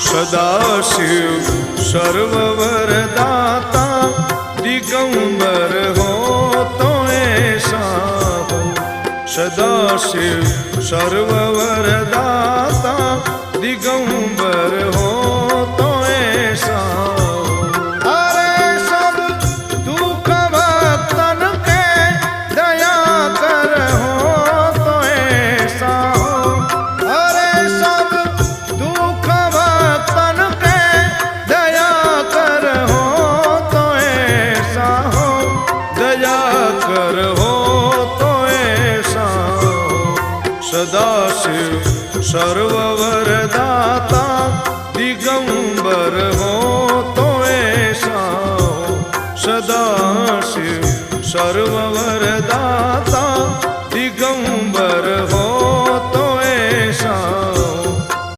सदाशिव सर्ववरदाता दिगंबर हो तो ऐसा हो। सदाशिव सर्ववरदाता दिगंबर हो तो ऐसा हो। अरे सब दुख भक्तन के दया कर हो तो ऐसा हो। अरे सब दुख भक्तन के दया कर हो तो ऐसा हो। दया कर हो तो ऐसा हो। सदाशिव सर्ववरदाता दिगंबर हो तो ऐसा हो। सदाशिव सर्ववरदाता